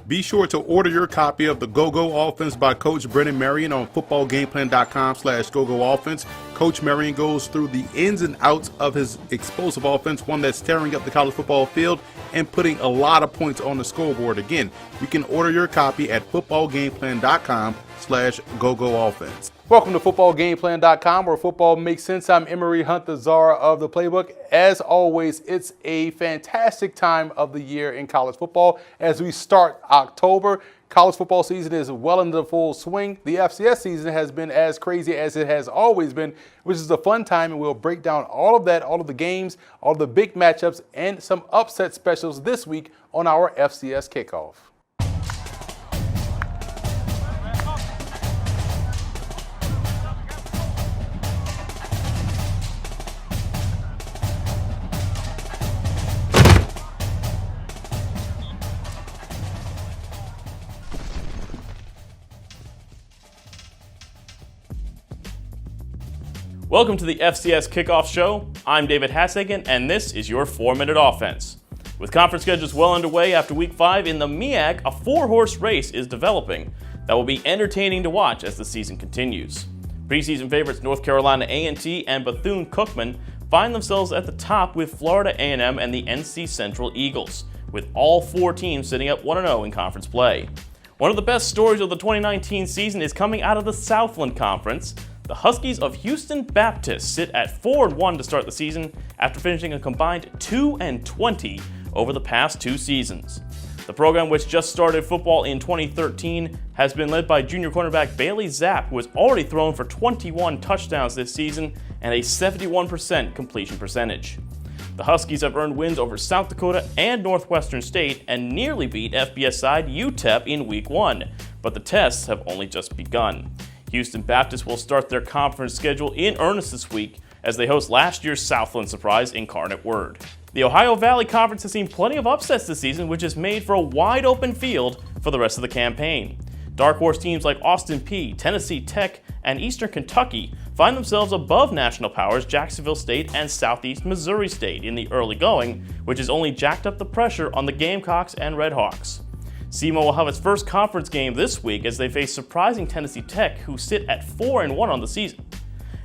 Be sure to order your copy of the Go-Go Offense by Coach Brennan Marion on footballgameplan.com/GoGoOffense. Coach Marion goes through the ins and outs of his explosive offense, one that's tearing up the college football field and putting a lot of points on the scoreboard. Again, you can order your copy at footballgameplan.com/GoGoOffense. Welcome to footballgameplan.com, where football makes sense. I'm Emery Hunt, the czar of the playbook. As always, it's a fantastic time of the year in college football. As we start October, college football season is well into the full swing. The FCS season has been as crazy as it has always been, which is a fun time, and we'll break down all of that, all of the games, all of the big matchups, and some upset specials this week on our FCS Kickoff. Welcome to the FCS Kickoff Show. I'm David Hassagen, and this is your 4-minute offense. With conference schedules well underway after Week 5 in the MEAC, a 4-horse race is developing that will be entertaining to watch as the season continues. Preseason favorites North Carolina A&T and Bethune-Cookman find themselves at the top with Florida A&M and the NC Central Eagles, with all 4 teams sitting at 1-0 in conference play. One of the best stories of the 2019 season is coming out of the Southland Conference. The Huskies of Houston Baptist sit at 4-1 to start the season after finishing a combined 2-20 over the past 2 seasons. The program, which just started football in 2013, has been led by junior cornerback Bailey Zapp, who has already thrown for 21 touchdowns this season and a 71% completion percentage. The Huskies have earned wins over South Dakota and Northwestern State and nearly beat FBS side UTEP in Week 1, but the tests have only just begun. Houston Baptist will start their conference schedule in earnest this week as they host last year's Southland surprise Incarnate Word. The Ohio Valley Conference has seen plenty of upsets this season, which has made for a wide open field for the rest of the campaign. Dark horse teams like Austin Peay, Tennessee Tech, and Eastern Kentucky find themselves above national powers Jacksonville State and Southeast Missouri State in the early going, which has only jacked up the pressure on the Gamecocks and Redhawks. SEMO will have its first conference game this week as they face surprising Tennessee Tech, who sit at 4-1 on the season.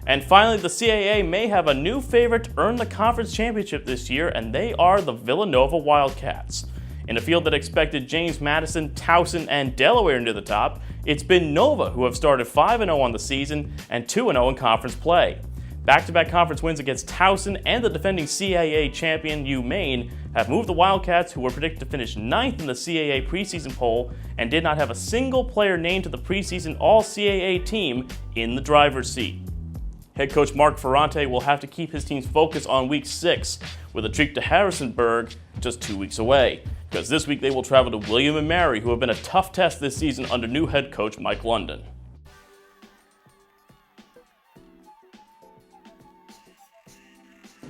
And finally, the CAA may have a new favorite to earn the conference championship this year, and they are the Villanova Wildcats. In a field that expected James Madison, Towson, and Delaware near the top, it's been Nova who have started 5-0 on the season and 2-0 in conference play. Back-to-back conference wins against Towson and the defending CAA champion UMaine have moved the Wildcats, who were predicted to finish 9th in the CAA preseason poll and did not have a single player named to the preseason All-CAA team, in the driver's seat. Head coach Mark Ferrante will have to keep his team's focus on Week 6 with a trip to Harrisonburg just 2 weeks away, because this week they will travel to William & Mary, who have been a tough test this season under new head coach Mike London.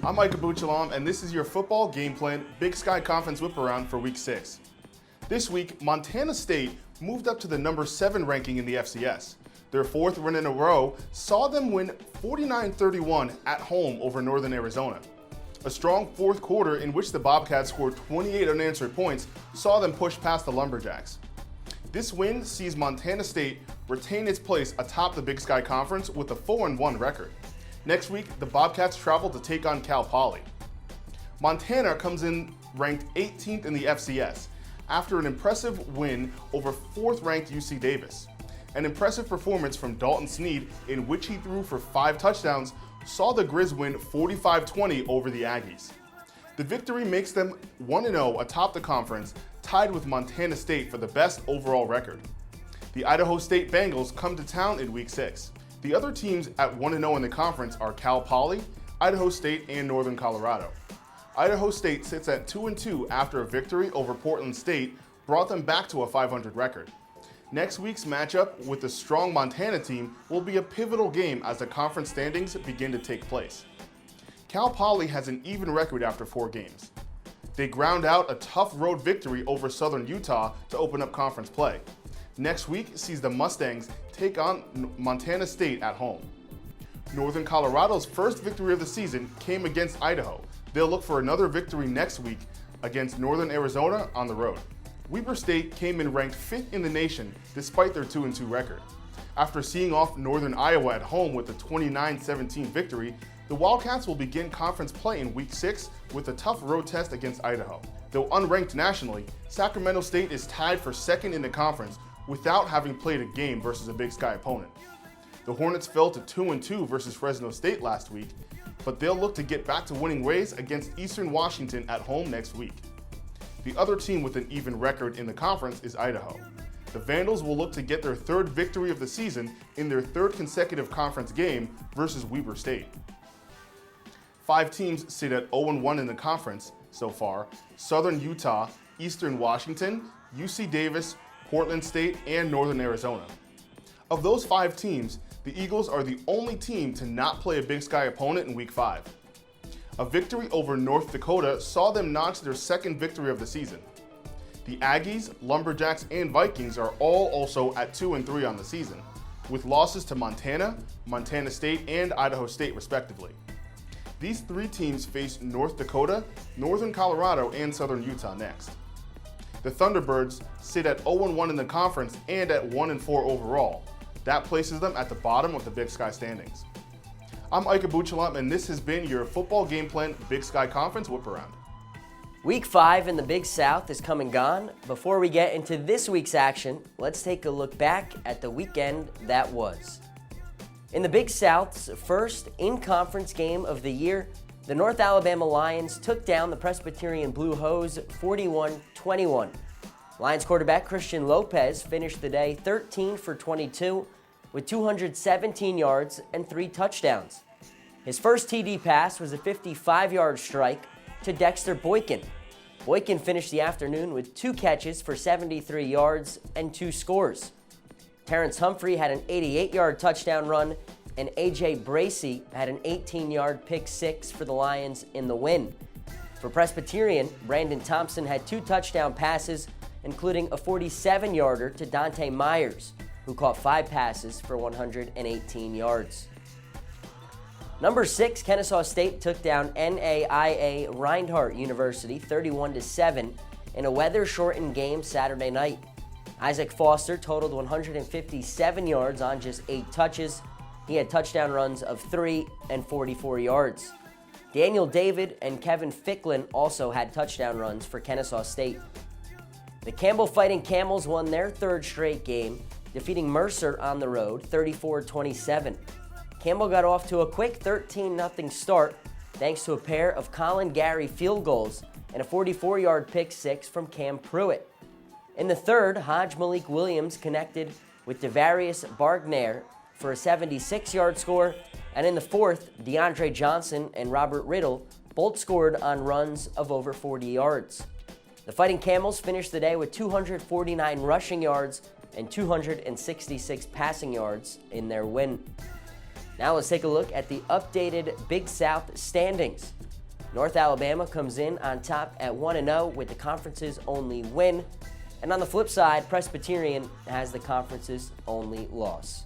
I'm Mike Abuchalam, and this is your football game plan Big Sky Conference Whiparound for Week 6. This week, Montana State moved up to the number 7 ranking in the FCS. Their 4th win in a row saw them win 49-31 at home over Northern Arizona. A strong 4th quarter in which the Bobcats scored 28 unanswered points saw them push past the Lumberjacks. This win sees Montana State retain its place atop the Big Sky Conference with a 4-1 record. Next week, the Bobcats travel to take on Cal Poly. Montana comes in ranked 18th in the FCS after an impressive win over 4th-ranked UC Davis. An impressive performance from Dalton Snead, in which he threw for 5 touchdowns, saw the Grizz win 45-20 over the Aggies. The victory makes them 1-0 atop the conference, tied with Montana State for the best overall record. The Idaho State Bengals come to town in Week 6. The other teams at 1-0 in the conference are Cal Poly, Idaho State, and Northern Colorado. Idaho State sits at 2-2 after a victory over Portland State brought them back to a 500 record. Next week's matchup with the strong Montana team will be a pivotal game as the conference standings begin to take place. Cal Poly has an even record after 4 games. They ground out a tough road victory over Southern Utah to open up conference play. Next week sees the Mustangs take on Montana State at home. Northern Colorado's first victory of the season came against Idaho. They'll look for another victory next week against Northern Arizona on the road. Weber State came in ranked 5th in the nation despite their 2-2 record. After seeing off Northern Iowa at home with a 29-17 victory, the Wildcats will begin conference play in Week 6 with a tough road test against Idaho. Though unranked nationally, Sacramento State is tied for 2nd in the conference without having played a game versus a Big Sky opponent. The Hornets fell to 2-2 versus Fresno State last week, but they'll look to get back to winning ways against Eastern Washington at home next week. The other team with an even record in the conference is Idaho. The Vandals will look to get their 3rd victory of the season in their 3rd consecutive conference game versus Weber State. 5 teams sit at 0-1 in the conference so far: Southern Utah, Eastern Washington, UC Davis, Portland State, and Northern Arizona. Of those 5 teams, the Eagles are the only team to not play a Big Sky opponent in Week 5. A victory over North Dakota saw them notch their 2nd victory of the season. The Aggies, Lumberjacks, and Vikings are all also at 2-3 on the season, with losses to Montana, Montana State, and Idaho State respectively. These 3 teams face North Dakota, Northern Colorado, and Southern Utah next. The Thunderbirds sit at 0-1 in the conference and at 1-4 overall. That places them at the bottom of the Big Sky standings. I'm Ike Abuchalam, and this has been your Football Game Plan Big Sky Conference Whiparound. Week 5 in the Big South is come and gone. Before we get into this week's action, let's take a look back at the weekend that was. In the Big South's first in-conference game of the year, the North Alabama Lions took down the Presbyterian Blue Hose 41-21. Lions quarterback Christian Lopez finished the day 13 for 22 with 217 yards and 3 touchdowns. His first TD pass was a 55-yard strike to Dexter Boykin. Boykin finished the afternoon with 2 catches for 73 yards and 2 scores. Terrence Humphrey had an 88-yard touchdown run, and A.J. Bracey had an 18-yard pick 6 for the Lions in the win. For Presbyterian, Brandon Thompson had 2 touchdown passes, including a 47-yarder to Dante Myers, who caught 5 passes for 118 yards. Number 6, Kennesaw State took down NAIA Reinhardt University 31-7 in a weather-shortened game Saturday night. Isaac Foster totaled 157 yards on just 8 touches. He had touchdown runs of 3 and 44 yards. Daniel David and Kevin Ficklin also had touchdown runs for Kennesaw State. The Campbell Fighting Camels won their 3rd straight game, defeating Mercer on the road 34-27. Campbell got off to a quick 13-0 start thanks to a pair of Colin Gary field goals and a 44-yard pick 6 from Cam Pruitt. In the 3rd, Hodge Malik Williams connected with Devarius Bargnair for a 76-yard score, and in the 4th, DeAndre Johnson and Robert Riddle both scored on runs of over 40 yards. The Fighting Camels finished the day with 249 rushing yards and 266 passing yards in their win. Now let's take a look at the updated Big South standings. North Alabama comes in on top at 1-0 with the conference's only win. And on the flip side, Presbyterian has the conference's only loss.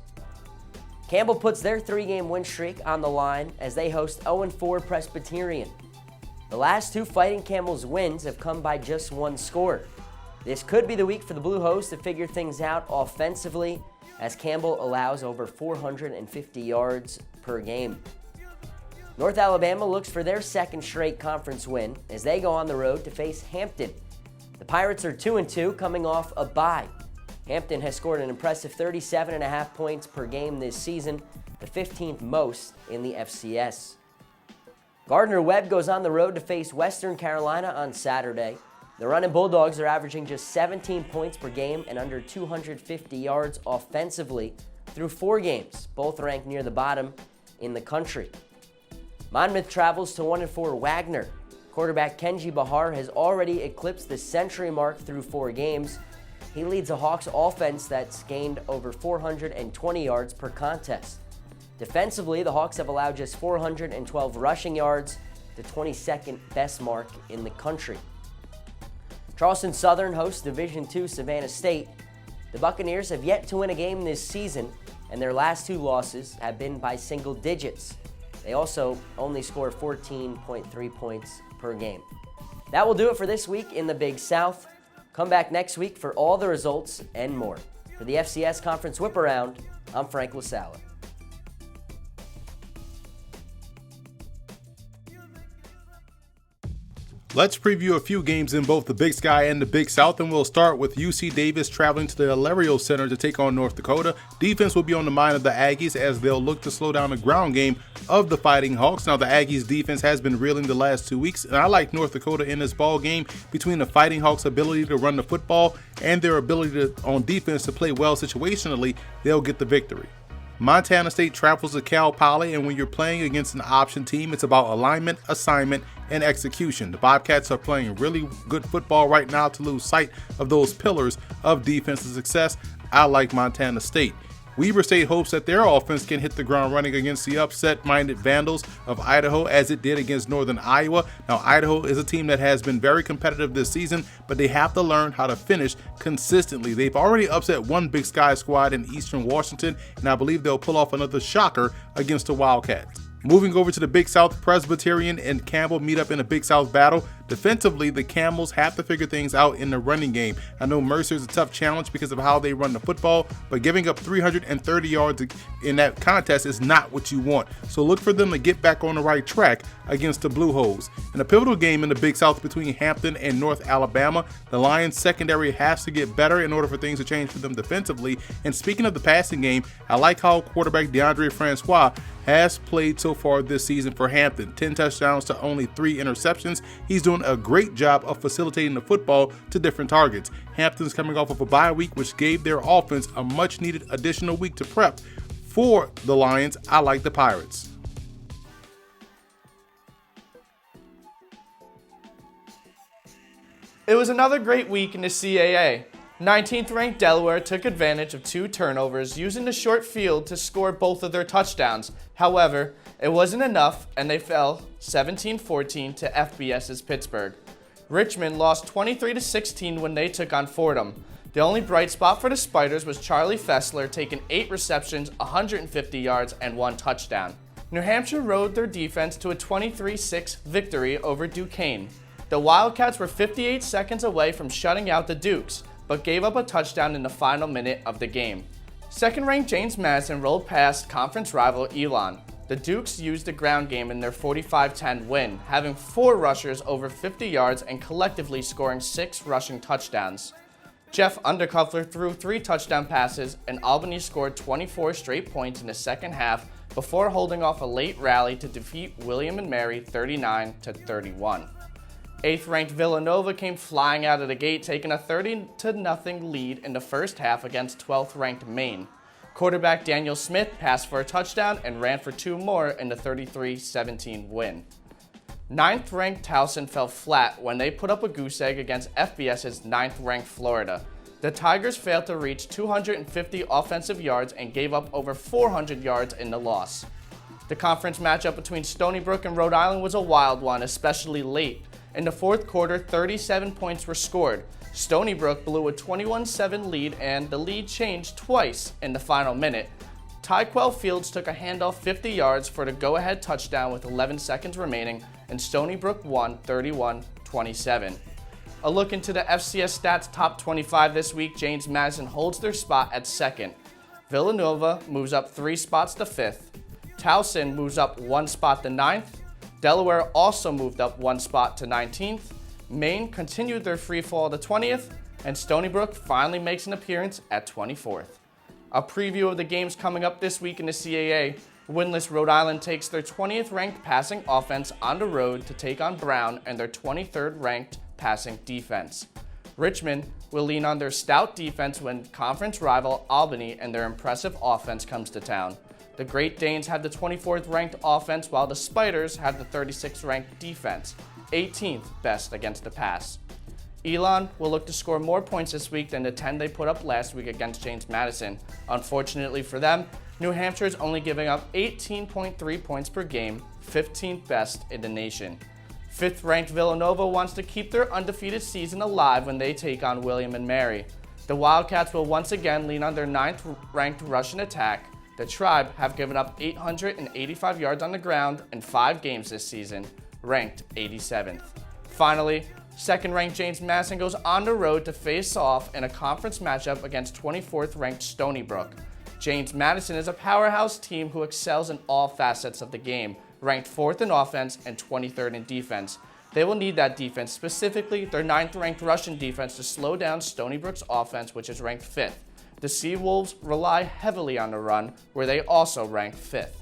Campbell puts their 3-game win streak on the line as they host 0-4 Presbyterian. The last 2 Fighting Camels wins have come by just 1 score. This could be the week for the Blue Hose to figure things out offensively, as Campbell allows over 450 yards per game. North Alabama looks for their 2nd straight conference win as they go on the road to face Hampton. The Pirates are 2-2 coming off a bye. Hampton has scored an impressive 37.5 points per game this season, the 15th most in the FCS. Gardner-Webb goes on the road to face Western Carolina on Saturday. The Runnin' Bulldogs are averaging just 17 points per game and under 250 yards offensively through 4 games, both ranked near the bottom in the country. Monmouth travels to 1-4 Wagner. Quarterback Kenji Bahar has already eclipsed the century mark through 4 games. He leads a Hawks offense that's gained over 420 yards per contest. Defensively, the Hawks have allowed just 412 rushing yards, the 22nd best mark in the country. Charleston Southern hosts Division II Savannah State. The Buccaneers have yet to win a game this season, and their last 2 losses have been by single digits. They also only score 14.3 points per game. That will do it for this week in the Big South. Come back next week for all the results and more. For the FCS Conference Whiparound, I'm Frank LaSala. Let's preview a few games in both the Big Sky and the Big South, and we'll start with UC Davis traveling to the Hilario Center to take on North Dakota. Defense will be on the mind of the Aggies as they'll look to slow down the ground game of the Fighting Hawks. Now, the Aggies defense has been reeling the last 2 weeks, and I like North Dakota in this ball game. Between the Fighting Hawks' ability to run the football and their ability on defense to play well situationally, they'll get the victory. Montana State travels to Cal Poly, and when you're playing against an option team, it's about alignment, assignment, and execution. The Bobcats are playing really good football right now to lose sight of those pillars of defensive success. I like Montana State. Weber State hopes that their offense can hit the ground running against the upset-minded Vandals of Idaho as it did against Northern Iowa. Now, Idaho is a team that has been very competitive this season, but they have to learn how to finish consistently. They've already upset one Big Sky squad in Eastern Washington, and I believe they'll pull off another shocker against the Wildcats. Moving over to the Big South, Presbyterian and Campbell meet up in a Big South battle. Defensively, the Camels have to figure things out in the running game. I know Mercer is a tough challenge because of how they run the football, but giving up 330 yards in that contest is not what you want. So look for them to get back on the right track against the Blue Hose. In a pivotal game in the Big South between Hampton and North Alabama, the Lions secondary has to get better in order for things to change for them defensively. And speaking of the passing game, I like how quarterback DeAndre Francois has played so far this season for Hampton. 10 touchdowns to only 3 interceptions. He's doing a great job of facilitating the football to different targets. Hampton's coming off of a bye week, which gave their offense a much needed additional week to prep. For the Lions, I like the Pirates. It was another great week in the CAA. 19th ranked Delaware took advantage of 2 turnovers using the short field to score both of their touchdowns. However, it wasn't enough and they fell 17-14 to FBS's Pittsburgh. Richmond lost 23-16 when they took on Fordham. The only bright spot for the Spiders was Charlie Fessler taking 8 receptions, 150 yards, and 1 touchdown. New Hampshire rode their defense to a 23-6 victory over Duquesne. The Wildcats were 58 seconds away from shutting out the Dukes, but gave up a touchdown in the final minute of the game. Second-ranked James Madison rolled past conference rival Elon. The Dukes used the ground game in their 45-10 win, having 4 rushers over 50 yards and collectively scoring 6 rushing touchdowns. Jeff Undercuffler threw 3 touchdown passes, and Albany scored 24 straight points in the second half before holding off a late rally to defeat William and Mary 39-31. 8th-ranked Villanova came flying out of the gate, taking a 30-0 lead in the first half against 12th-ranked Maine. Quarterback Daniel Smith passed for a touchdown and ran for 2 more in the 33-17 win. 9th-ranked Towson fell flat when they put up a goose egg against FBS's 9th-ranked Florida. The Tigers failed to reach 250 offensive yards and gave up over 400 yards in the loss. The conference matchup between Stony Brook and Rhode Island was a wild one, especially late. In the fourth quarter, 37 points were scored. Stony Brook blew a 21-7 lead, and the lead changed twice in the final minute. Tyquell Fields took a handoff 50 yards for the go-ahead touchdown with 11 seconds remaining, and Stony Brook won 31-27. A look into the FCS Stats Top 25 this week, James Madison holds their spot at 2nd. Villanova moves up 3 spots to 5th. Towson moves up 1 spot to 9th. Delaware also moved up 1 spot to 19th. Maine continued their free fall to 20th, and Stony Brook finally makes an appearance at 24th. A preview of the games coming up this week in the CAA. Winless Rhode Island takes their 20th ranked passing offense on the road to take on Brown and their 23rd ranked passing defense. Richmond will lean on their stout defense when conference rival Albany and their impressive offense comes to town. The Great Danes have the 24th ranked offense while the Spiders have the 36th ranked defense, 18th best against the pass. Elon will look to score more points this week than the 10 they put up last week against James Madison. Unfortunately for them, New Hampshire is only giving up 18.3 points per game, 15th best in the nation. 5th ranked Villanova wants to keep their undefeated season alive when they take on William and Mary. The Wildcats will once again lean on their 9th ranked Russian attack. The Tribe have given up 885 yards on the ground in 5 games this season, ranked 87th. Finally, Second-ranked James Madison goes on the road to face off in a conference matchup against 24th-ranked Stony Brook. James Madison is a powerhouse team who excels in all facets of the game, ranked 4th in offense and 23rd in defense. They will need that defense, specifically their 9th-ranked Russian defense, to slow down Stony Brook's offense, which is ranked 5th. The Seawolves rely heavily on the run, where they also rank 5th.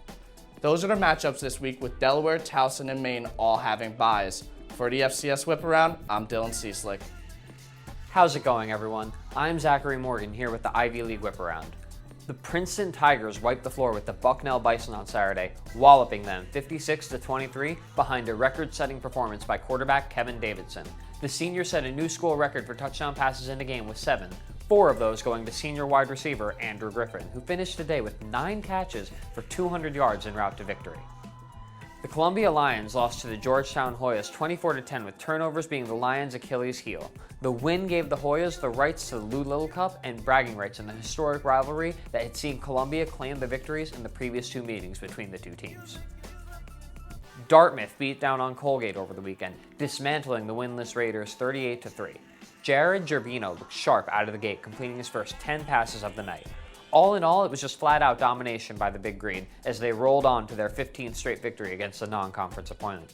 Those are the matchups this week, with Delaware, Towson, and Maine all having byes. For the FCS Whiparound, I'm Dylan Cieslik. How's it going, everyone? I'm Zachary Morgan here with the Ivy League Whiparound. The Princeton Tigers wiped the floor with the Bucknell Bison on Saturday, walloping them 56-23 behind a record-setting performance by quarterback Kevin Davidson. The senior set a new school record for touchdown passes in the game with 7, 4 of those going to senior wide receiver Andrew Griffin, who finished the day with 9 catches for 200 yards en route to victory. The Columbia Lions lost to the Georgetown Hoyas 24-10, with turnovers being the Lions' Achilles heel. The win gave the Hoyas the rights to the Lou Little Cup and bragging rights in the historic rivalry that had seen Columbia claim the victories in the previous 2 meetings between the 2 teams. Dartmouth beat down on Colgate over the weekend, dismantling the winless Raiders 38-3. Jared Gerbino looked sharp out of the gate, completing his first 10 passes of the night. All in all, it was just flat-out domination by the Big Green as they rolled on to their 15th straight victory against a non-conference opponent.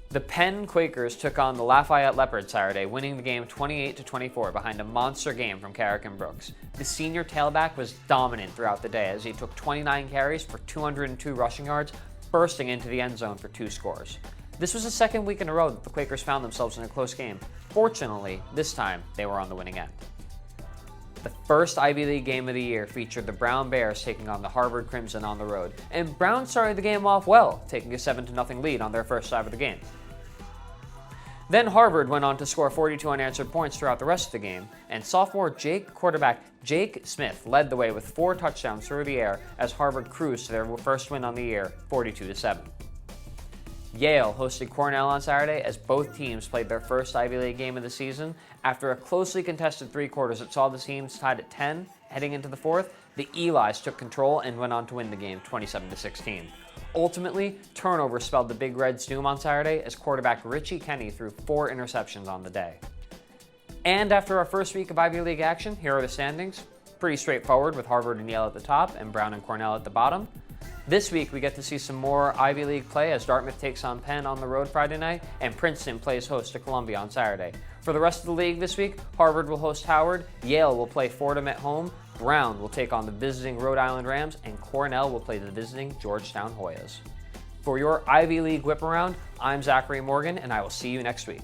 The Penn Quakers took on the Lafayette Leopards Saturday, winning the game 28-24 behind a monster game from Carrick and Brooks. The senior tailback was dominant throughout the day as he took 29 carries for 202 rushing yards, bursting into the end zone for 2 scores. This was the second week in a row that the Quakers found themselves in a close game. Fortunately, this time they were on the winning end. The first Ivy League game of the year featured the Brown Bears taking on the Harvard Crimson on the road, and Brown started the game off well, taking a 7-0 lead on their first drive of the game. Then Harvard went on to score 42 unanswered points throughout the rest of the game, and sophomore quarterback Jake Smith led the way with 4 touchdowns through the air as Harvard cruised to their first win on the year, 42-7. Yale hosted Cornell on Saturday as both teams played their first Ivy League game of the season. After a closely contested 3 quarters that saw the teams tied at 10 heading into the 4th, the Elis took control and went on to win the game 27-16. Ultimately, turnovers spelled the Big Red's doom on Saturday as quarterback Richie Kenny threw 4 interceptions on the day. And after our first week of Ivy League action, here are the standings. Pretty straightforward, with Harvard and Yale at the top and Brown and Cornell at the bottom. This week, we get to see some more Ivy League play as Dartmouth takes on Penn on the road Friday night, and Princeton plays host to Columbia on Saturday. For the rest of the league this week, Harvard will host Howard, Yale will play Fordham at home, Brown will take on the visiting Rhode Island Rams, and Cornell will play the visiting Georgetown Hoyas. For your Ivy League Whiparound, I'm Zachary Morgan, and I will see you next week.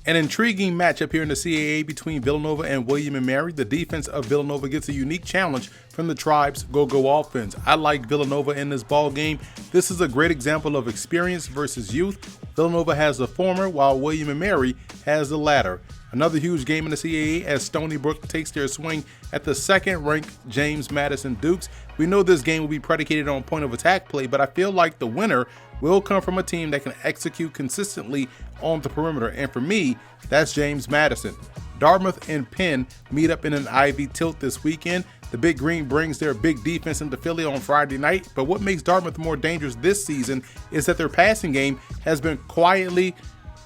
An intriguing matchup here in the CAA between Villanova and William & Mary. The defense of Villanova gets a unique challenge from the Tribe's go-go offense. I like Villanova in this ball game. This is a great example of experience versus youth. Villanova has the former, while William & Mary has the latter. Another huge game in the CAA as Stony Brook takes their swing at the second-ranked James Madison Dukes. We know this game will be predicated on point of attack play, but I feel like the winner will come from a team that can execute consistently on the perimeter, and for me, that's James Madison. Dartmouth and Penn meet up in an Ivy tilt this weekend. The Big Green brings their big defense into Philly on Friday night, but what makes Dartmouth more dangerous this season is that their passing game has been quietly,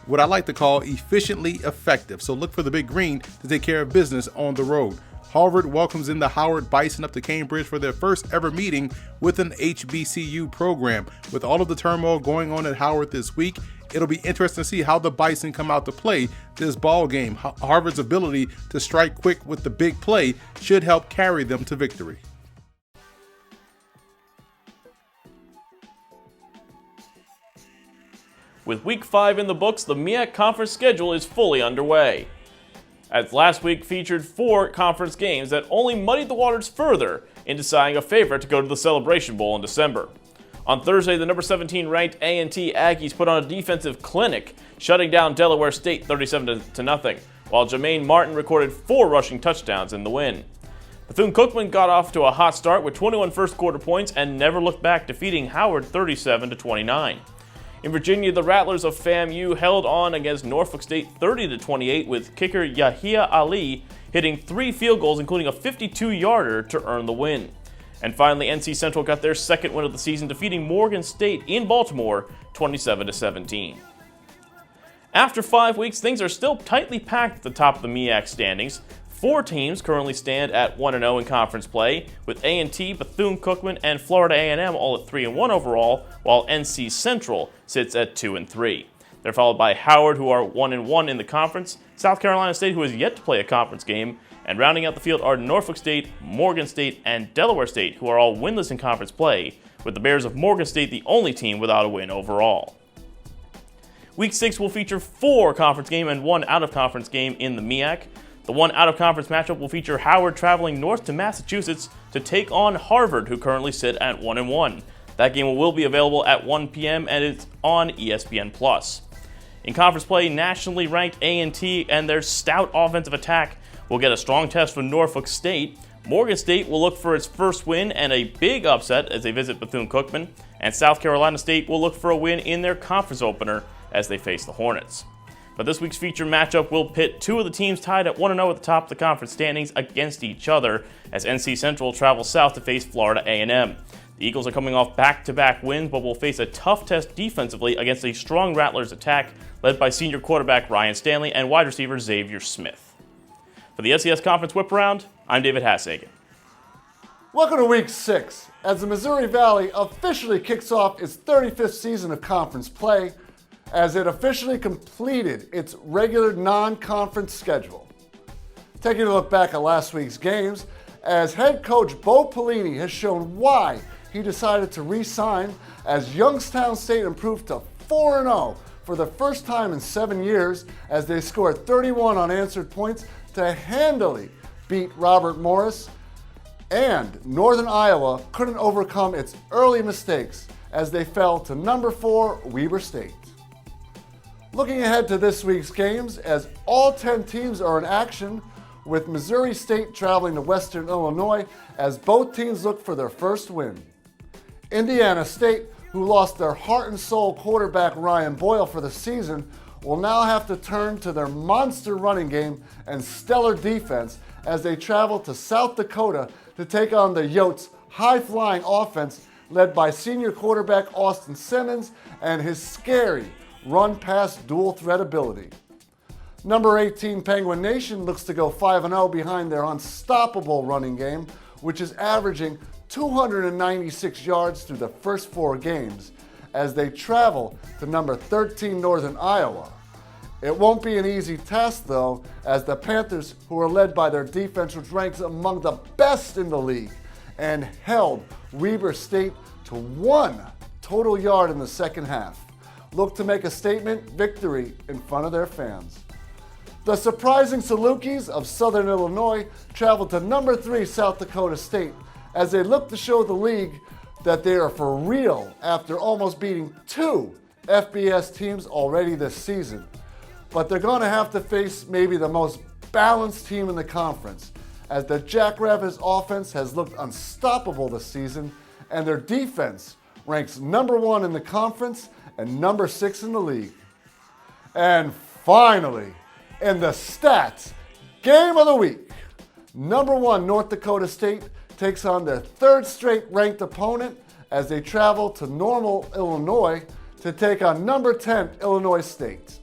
what I like to call, efficiently effective. So look for the Big Green to take care of business on the road. Harvard welcomes in the Howard Bison up to Cambridge for their first ever meeting with an HBCU program. With all of the turmoil going on at Howard this week, it'll be interesting to see how the Bison come out to play this ball game. Harvard's ability to strike quick with the big play should help carry them to victory. With Week 5 in the books, the MEAC Conference schedule is fully underway. As last week featured 4 conference games that only muddied the waters further in deciding a favorite to go to the Celebration Bowl in December. On Thursday, the number 17 ranked A&T Aggies put on a defensive clinic, shutting down Delaware State 37-0, while Jermaine Martin recorded 4 rushing touchdowns in the win. Bethune-Cookman got off to a hot start with 21 first quarter points and never looked back, defeating Howard 37-29. In Virginia, the Rattlers of FAMU held on against Norfolk State 30-28, with kicker Yahia Ali hitting 3 field goals, including a 52-yarder, to earn the win. And finally, NC Central got their second win of the season, defeating Morgan State in Baltimore 27-17. After 5 weeks, things are still tightly packed at the top of the MEAC standings. 4 teams currently stand at 1-0 in conference play, with A&T, Bethune-Cookman, and Florida A&M all at 3-1 overall, while NC Central sits at 2-3. They're followed by Howard, who are 1-1 in the conference, South Carolina State, who has yet to play a conference game, and rounding out the field are Norfolk State, Morgan State, and Delaware State, who are all winless in conference play, with the Bears of Morgan State the only team without a win overall. Week 6 will feature 4 conference games and 1 out-of-conference game in the MEAC. The 1 out-of-conference matchup will feature Howard traveling north to Massachusetts to take on Harvard, who currently sit at 1-1. That game will be available at 1 p.m. and it's on ESPN+. In conference play, nationally ranked A&T and their stout offensive attack will get a strong test from Norfolk State. Morgan State will look for its first win and a big upset as they visit Bethune-Cookman, and South Carolina State will look for a win in their conference opener as they face the Hornets. But this week's feature matchup will pit 2 of the teams tied at 1-0 at the top of the conference standings against each other as NC Central travels south to face Florida A&M. The Eagles are coming off back-to-back wins, but will face a tough test defensively against a strong Rattlers attack led by senior quarterback Ryan Stanley and wide receiver Xavier Smith. For the FCS Conference Whiparound, I'm David Hassagen. Welcome to Week 6, as the Missouri Valley officially kicks off its 35th season of conference play, as it officially completed its regular non-conference schedule. Taking a look back at last week's games, as head coach Bo Pelini has shown why he decided to re-sign, as Youngstown State improved to 4-0 for the first time in 7 years, as they scored 31 unanswered points to handily beat Robert Morris, and Northern Iowa couldn't overcome its early mistakes as they fell to number 4 Weber State. Looking ahead to this week's games, as all 10 teams are in action, with Missouri State traveling to Western Illinois as both teams look for their first win. Indiana State, who lost their heart and soul quarterback Ryan Boyle for the season, will now have to turn to their monster running game and stellar defense as they travel to South Dakota to take on the Yotes' high-flying offense led by senior quarterback Austin Simmons and his scary run-pass dual-threat ability. Number 18 Penguin Nation looks to go 5-0 behind their unstoppable running game, which is averaging 296 yards through the first 4 games, as they travel to number 13 Northern Iowa. It won't be an easy task though, as the Panthers, who are led by their defense, which ranks among the best in the league, and held Weber State to 1 total yard in the second half, look to make a statement victory in front of their fans. The surprising Salukis of Southern Illinois travel to number 3 South Dakota State as they look to show the league that they are for real after almost beating 2 FBS teams already this season. But they're going to have to face maybe the most balanced team in the conference, as the Jackrabbits offense has looked unstoppable this season and their defense ranks number 1 in the conference and number 6 in the league. And finally, in the stats game of the week, number 1 North Dakota State takes on their 3rd straight ranked opponent as they travel to Normal, Illinois to take on number 10 Illinois State.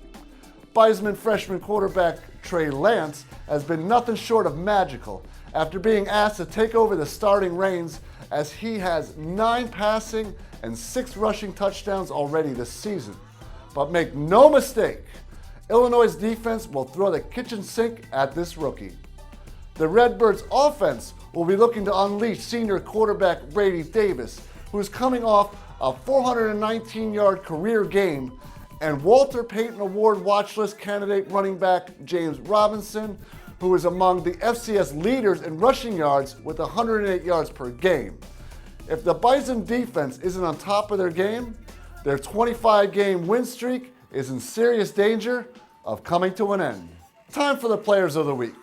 Bisman freshman quarterback Trey Lance has been nothing short of magical after being asked to take over the starting reins, as he has 9 passing and 6 rushing touchdowns already this season. But make no mistake, Illinois' defense will throw the kitchen sink at this rookie. The Redbirds' offense will be looking to unleash senior quarterback Brady Davis, who is coming off a 419-yard career game, and Walter Payton Award watchlist candidate running back James Robinson, who is among the FCS leaders in rushing yards with 108 yards per game. If the Bison defense isn't on top of their game, their 25-game win streak is in serious danger of coming to an end. Time for the players of the week.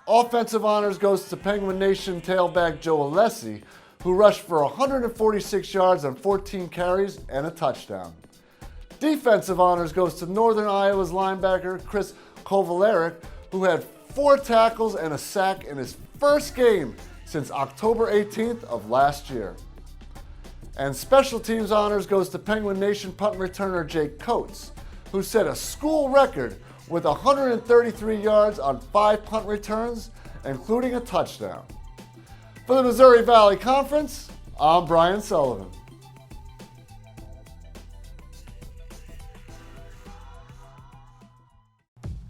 Offensive honors goes to Penguin Nation tailback Joe Alessi, who rushed for 146 yards on 14 carries and a touchdown. Defensive honors goes to Northern Iowa's linebacker Chris Kovaleric, who had 4 tackles and a sack in his first game since October 18th of last year. And special teams honors goes to Penguin Nation punt returner Jake Coates, who set a school record with 133 yards on 5 punt returns, including a touchdown. For the Missouri Valley Conference, I'm Brian Sullivan.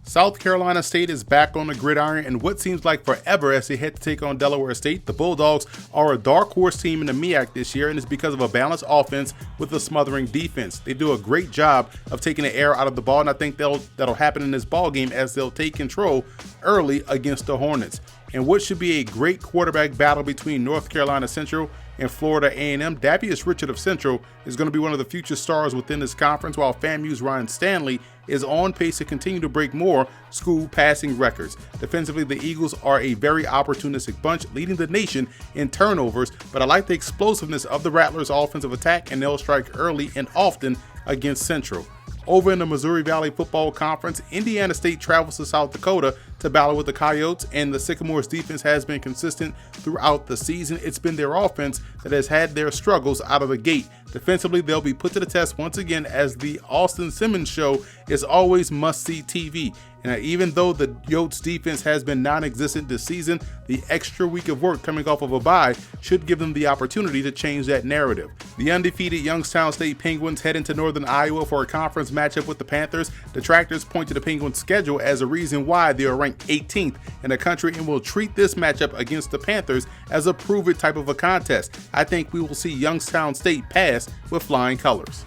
South Carolina State is back on the gridiron in what seems like forever as they head to take on Delaware State. The Bulldogs are a dark horse team in the MEAC this year, and it's because of a balanced offense with a smothering defense. They do a great job of taking the air out of the ball, and I think that'll happen in this ball game as they'll take control early against the Hornets. And what should be a great quarterback battle between North Carolina Central and Florida A&M. Davius Richard of Central is going to be one of the future stars within this conference, while FAMU's Ryan Stanley is on pace to continue to break more school passing records. Defensively, the Eagles are a very opportunistic bunch, leading the nation in turnovers, but I like the explosiveness of the Rattlers' offensive attack, and they'll strike early and often against Central. Over in the Missouri Valley Football Conference, Indiana State travels to South Dakota to battle with the Coyotes, and the Sycamores' defense has been consistent throughout the season. It's been their offense that has had their struggles out of the gate. Defensively, they'll be put to the test once again, as the Austin Simmons show is always must-see TV. And even though the Yotes defense has been non-existent this season, the extra week of work coming off of a bye should give them the opportunity to change that narrative. The undefeated Youngstown State Penguins head into Northern Iowa for a conference matchup with the Panthers. Detractors point to the Penguins' schedule as a reason why they are ranked 18th in the country, and will treat this matchup against the Panthers as a prove-it type of a contest. I think we will see Youngstown State pass with flying colors.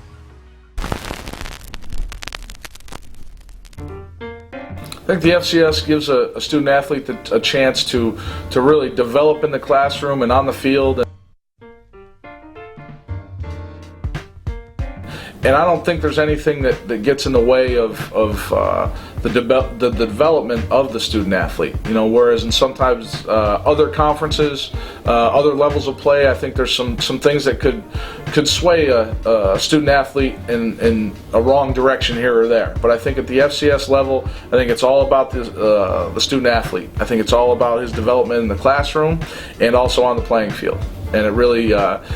I think the FCS gives a student athlete a chance to really develop in the classroom and on the field. And I don't think there's anything that gets in the way of the development of the student athlete. You know, whereas in sometimes other conferences, other levels of play, I think there's some things that could sway a student athlete in a wrong direction here or there. But I think at the FCS level, I think it's all about the student athlete. I think it's all about his development in the classroom and also on the playing field. And it really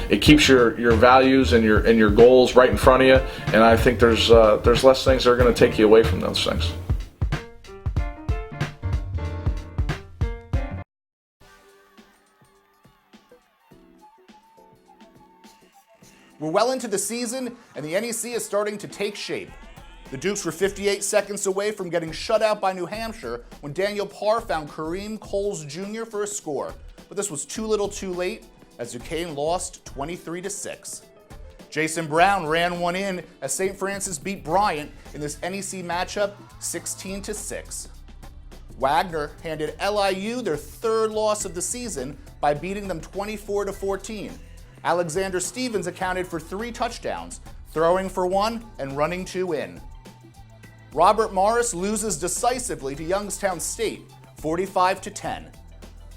it keeps your values and your goals right in front of you. And I think there's less things that are going to take you away from those things. We're well into the season, and the NEC is starting to take shape. The Dukes were 58 seconds away from getting shut out by New Hampshire when Daniel Parr found Kareem Coles Jr. for a score. But this was too little too late, as Duquesne lost 23-6. Jason Brown ran one in as St. Francis beat Bryant in this NEC matchup 16-6. Wagner handed LIU their third loss of the season by beating them 24-14. Alexander Stevens accounted for 3 touchdowns, throwing for 1 and running 2 in. Robert Morris loses decisively to Youngstown State, 45-10.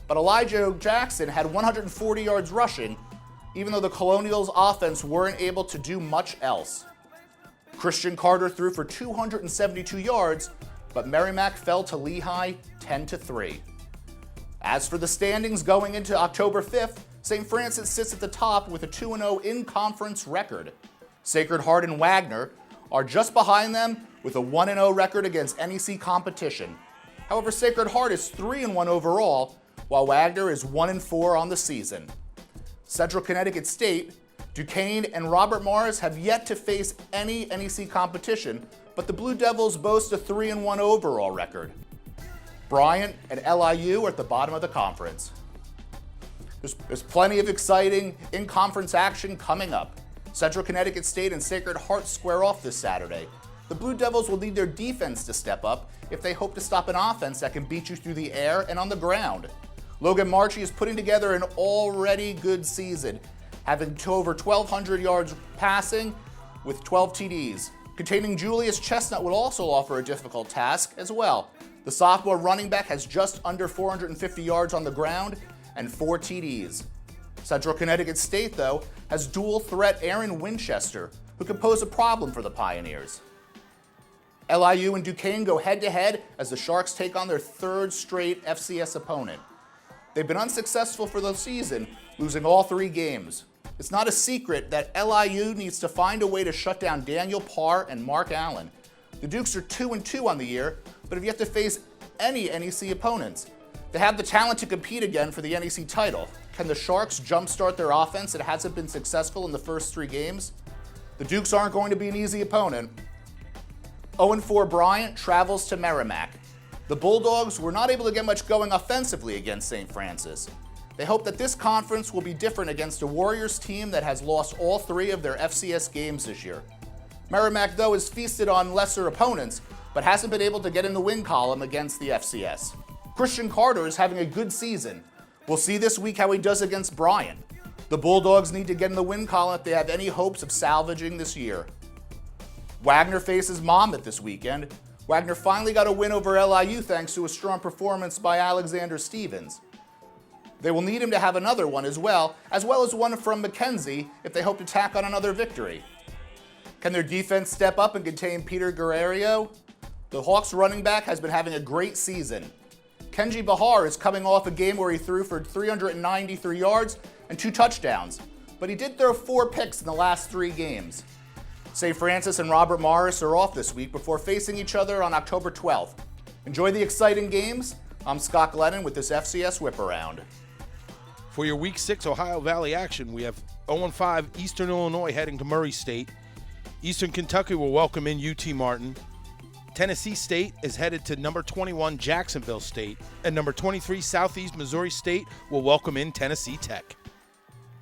But Elijah Jackson had 140 yards rushing, even though the Colonials' offense weren't able to do much else. Christian Carter threw for 272 yards, but Merrimack fell to Lehigh 10-3. As for the standings going into October 5th, St. Francis sits at the top with a 2-0 in-conference record. Sacred Heart and Wagner are just behind them with a 1-0 record against NEC competition. However, Sacred Heart is 3-1 overall, while Wagner is 1-4 on the season. Central Connecticut State, Duquesne, and Robert Morris have yet to face any NEC competition, but the Blue Devils boast a 3-1 overall record. Bryant and LIU are at the bottom of the conference. There's plenty of exciting in-conference action coming up. Central Connecticut State and Sacred Heart square off this Saturday. The Blue Devils will need their defense to step up if they hope to stop an offense that can beat you through the air and on the ground. Logan Marchie is putting together an already good season, having over 1,200 yards passing with 12 TDs. Containing Julius Chestnut will also offer a difficult task as well. The sophomore running back has just under 450 yards on the ground and 4 TDs. Central Connecticut State, though, has dual threat Aaron Winchester, who can pose a problem for the Pioneers. LIU and Duquesne go head-to-head as the Sharks take on their third straight FCS opponent. They've been unsuccessful for the season, losing all 3 games. It's not a secret that LIU needs to find a way to shut down Daniel Parr and Mark Allen. The Dukes are 2-2 on the year, but have yet to face any NEC opponents. They have the talent to compete again for the NEC title. Can the Sharks jumpstart their offense that hasn't been successful in the first 3 games? The Dukes aren't going to be an easy opponent. 0-4 Bryant travels to Merrimack. The Bulldogs were not able to get much going offensively against St. Francis. They hope that this conference will be different against a Warriors team that has lost all 3 of their FCS games this year. Merrimack, though, has feasted on lesser opponents, but hasn't been able to get in the win column against the FCS. Christian Carter is having a good season. We'll see this week how he does against Bryant. The Bulldogs need to get in the win column if they have any hopes of salvaging this year. Wagner faces Monmouth this weekend. Wagner finally got a win over LIU thanks to a strong performance by Alexander Stevens. They will need him to have another one as well as one from McKenzie if they hope to tack on another victory. Can their defense step up and contain Peter Guerrero? The Hawks running back has been having a great season. Kenji Bahar is coming off a game where he threw for 393 yards and 2 touchdowns, but he did throw 4 picks in the last 3 games. St. Francis and Robert Morris are off this week before facing each other on October 12th. Enjoy the exciting games. I'm Scott Glennon with this FCS Whiparound. For your Week 6 Ohio Valley action, we have 0-5 Eastern Illinois heading to Murray State. Eastern Kentucky will welcome in UT Martin. Tennessee State is headed to number 21 Jacksonville State. And number 23 Southeast Missouri State will welcome in Tennessee Tech.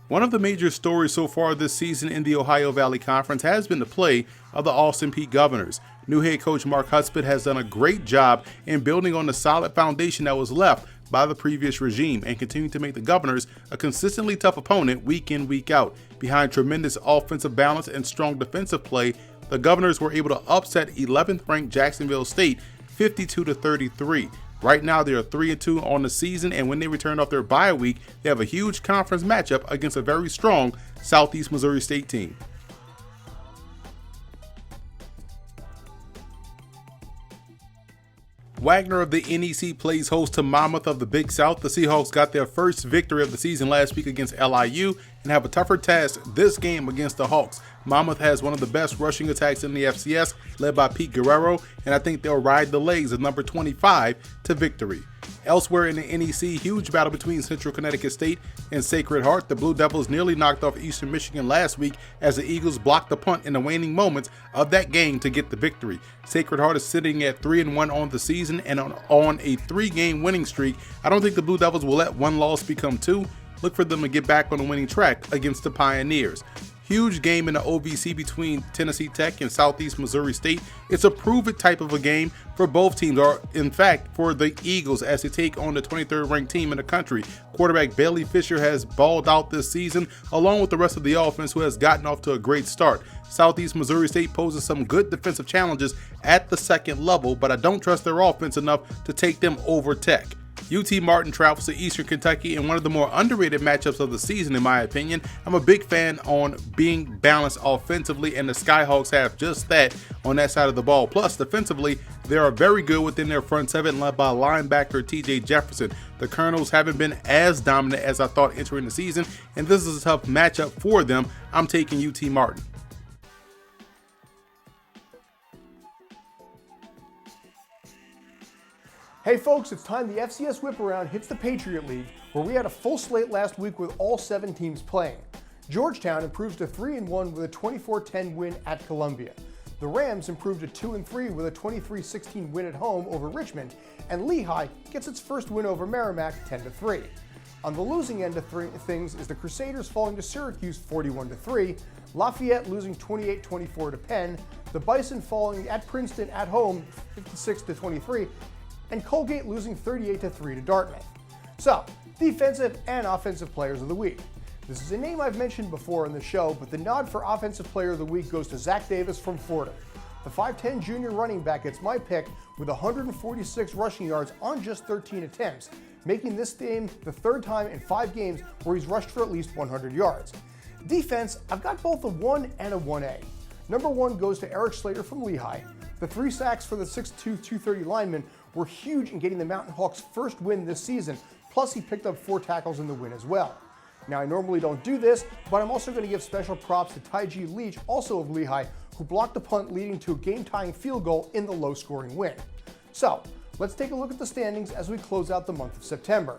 One of the major stories so far this season in the Ohio Valley Conference has been the play of the Austin Peay Governors. New head coach Mark Hudspeth has done a great job in building on the solid foundation that was left by the previous regime and continue to make the Governors a consistently tough opponent week in, week out. Behind tremendous offensive balance and strong defensive play, the Governors were able to upset 11th ranked Jacksonville State 52-33. Right now they are 3-2 on the season, and when they return off their bye week, they have a huge conference matchup against a very strong Southeast Missouri State team. Wagner of the NEC plays host to Monmouth of the Big South. The Seahawks got their first victory of the season last week against LIU and have a tougher task this game against the Hawks. Monmouth has one of the best rushing attacks in the FCS, led by Pete Guerrero, and I think they'll ride the legs of number 25 to victory. Elsewhere in the NEC, huge battle between Central Connecticut State and Sacred Heart. The Blue Devils nearly knocked off Eastern Michigan last week as the Eagles blocked the punt in the waning moments of that game to get the victory. Sacred Heart is sitting at 3-1 on the season and on a 3-game winning streak. I don't think the Blue Devils will let one loss become 2. Look for them to get back on the winning track against the Pioneers. Huge game in the OVC between Tennessee Tech and Southeast Missouri State. It's a prove-it type of a game for both teams, or in fact for the Eagles as they take on the 23rd ranked team in the country. Quarterback Bailey Fisher has balled out this season along with the rest of the offense, who has gotten off to a great start. Southeast Missouri State poses some good defensive challenges at the second level, but I don't trust their offense enough to take them over Tech. UT Martin travels to Eastern Kentucky in one of the more underrated matchups of the season, in my opinion. I'm a big fan on being balanced offensively, and the Skyhawks have just that on that side of the ball. Plus, defensively, they are very good within their front seven, led by linebacker TJ Jefferson. The Colonels haven't been as dominant as I thought entering the season, and this is a tough matchup for them. I'm taking UT Martin. Hey folks, it's time the FCS Whiparound hits the Patriot League, where we had a full slate last week with all 7 teams playing. Georgetown improves to 3-1 with a 24-10 win at Columbia. The Rams improved to 2-3 with a 23-16 win at home over Richmond, and Lehigh gets its first win over Merrimack 10-3. On the losing end of things is the Crusaders falling to Syracuse 41-3, Lafayette losing 28-24 to Penn, the Bison falling at Princeton at home 56-23, and Colgate losing 38-3 to Dartmouth. So, defensive and offensive players of the week. This is a name I've mentioned before in the show, but the nod for offensive player of the week goes to Zach Davis from Fordham. The 5'10 junior running back gets my pick with 146 rushing yards on just 13 attempts, making this game the 3rd time in 5 games where he's rushed for at least 100 yards. Defense, I've got both a 1 and a 1A. Number 1 goes to Eric Slater from Lehigh. The 3 sacks for the 6'2", 230 lineman were huge in getting the Mountain Hawks' first win this season, Plus, he picked up 4 tackles in the win as well. Now, I normally don't do this, but I'm also going to give special props to Taiji Leach, also of Lehigh, who blocked the punt leading to a game-tying field goal in the low-scoring win. So, let's take a look at the standings as we close out the month of September.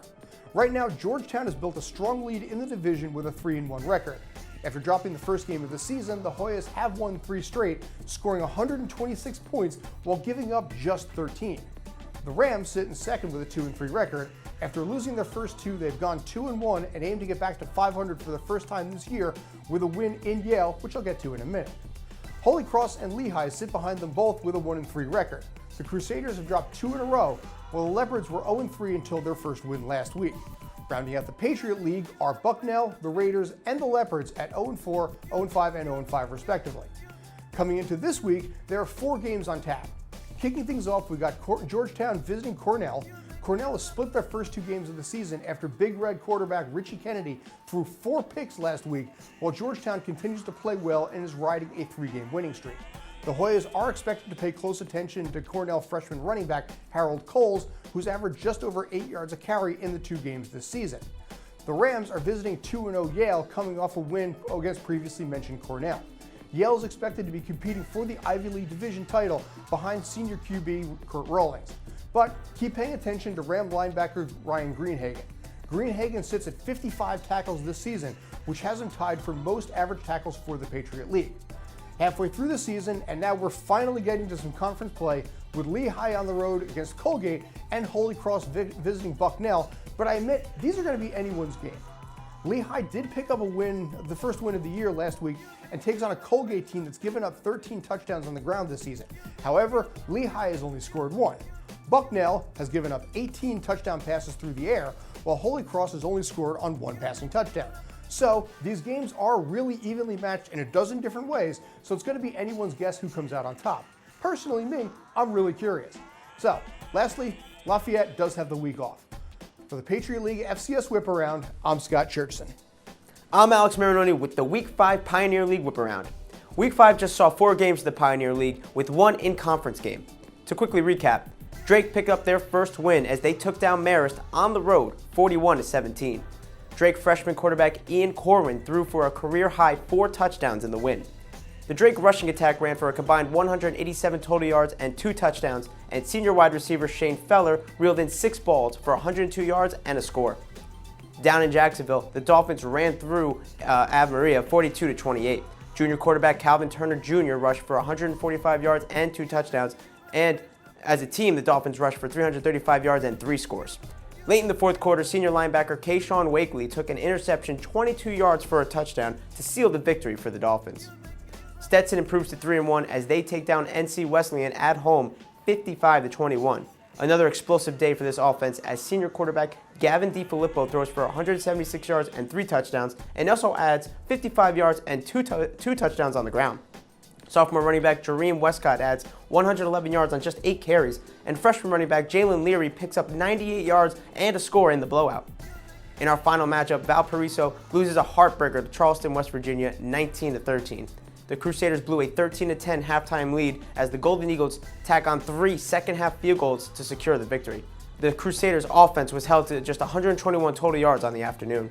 Right now, Georgetown has built a strong lead in the division with a 3-1 record. After dropping the first game of the season, the Hoyas have won 3 straight, scoring 126 points while giving up just 13. The Rams sit in second with a 2-3 record. After losing their first 2, they've gone 2-1 and aim to get back to 500 for the first time this year with a win in Yale, which I'll get to in a minute. Holy Cross and Lehigh sit behind them both with a 1-3 record. The Crusaders have dropped 2 in a row, while the Leopards were 0-3 until their first win last week. Rounding out the Patriot League are Bucknell, the Raiders, and the Leopards at 0-4, 0-5, and 0-5 respectively. Coming into this week, there are 4 games on tap. Kicking things off, we got Georgetown visiting Cornell. Cornell has split their first 2 games of the season after Big Red quarterback Richie Kennedy threw 4 picks last week, while Georgetown continues to play well and is riding a 3-game winning streak. The Hoyas are expected to pay close attention to Cornell freshman running back Harold Coles, who's averaged just over 8 yards a carry in the 2 games this season. The Rams are visiting 2-0 Yale, coming off a win against previously mentioned Cornell. Yale is expected to be competing for the Ivy League division title behind senior QB Kurt Rawlings. But keep paying attention to Ram linebacker Ryan Greenhagen. Greenhagen sits at 55 tackles this season, which has him tied for most average tackles for the Patriot League. Halfway through the season, and now we're finally getting to some conference play with Lehigh on the road against Colgate and Holy Cross visiting Bucknell, but I admit these are going to be anyone's game. Lehigh did pick up a win, the first win of the year last week, and takes on a Colgate team that's given up 13 touchdowns on the ground this season. However, Lehigh has only scored 1. Bucknell has given up 18 touchdown passes through the air, while Holy Cross has only scored on 1 passing touchdown. So these games are really evenly matched in a dozen different ways, so it's going to be anyone's guess who comes out on top. Personally, me, I'm really curious. So, lastly, Lafayette does have the week off. For the Patriot League FCS Whiparound, I'm Scott Churchson. I'm Alex Marinoni with the Week 5 Pioneer League Whiparound. Week 5 just saw 4 games of the Pioneer League with 1 in-conference game. To quickly recap, Drake picked up their first win as they took down Marist on the road, 41-17. Drake freshman quarterback Ian Corwin threw for a career-high 4 touchdowns in the win. The Drake rushing attack ran for a combined 187 total yards and 2 touchdowns, and senior wide receiver Shane Feller reeled in 6 balls for 102 yards and a score. Down in Jacksonville, the Dolphins ran through Ave Maria 42-28. Junior quarterback Calvin Turner Jr. rushed for 145 yards and 2 touchdowns, and as a team, the Dolphins rushed for 335 yards and 3 scores. Late in the fourth quarter, senior linebacker Kayshawn Wakely took an interception 22 yards for a touchdown to seal the victory for the Dolphins. Stetson improves to 3-1 as they take down NC Wesleyan at home 55-21. Another explosive day for this offense as senior quarterback Gavin DiFilippo throws for 176 yards and 3 touchdowns and also adds 55 yards and 2 touchdowns on the ground. Sophomore running back Jareem Westcott adds 111 yards on just 8 carries, and freshman running back Jalen Leary picks up 98 yards and a score in the blowout. In our final matchup, Valparaiso loses a heartbreaker to Charleston, West Virginia, 19-13. The Crusaders blew a 13-10 halftime lead as the Golden Eagles tack on 3 second-half field goals to secure the victory. The Crusaders' offense was held to just 121 total yards on the afternoon.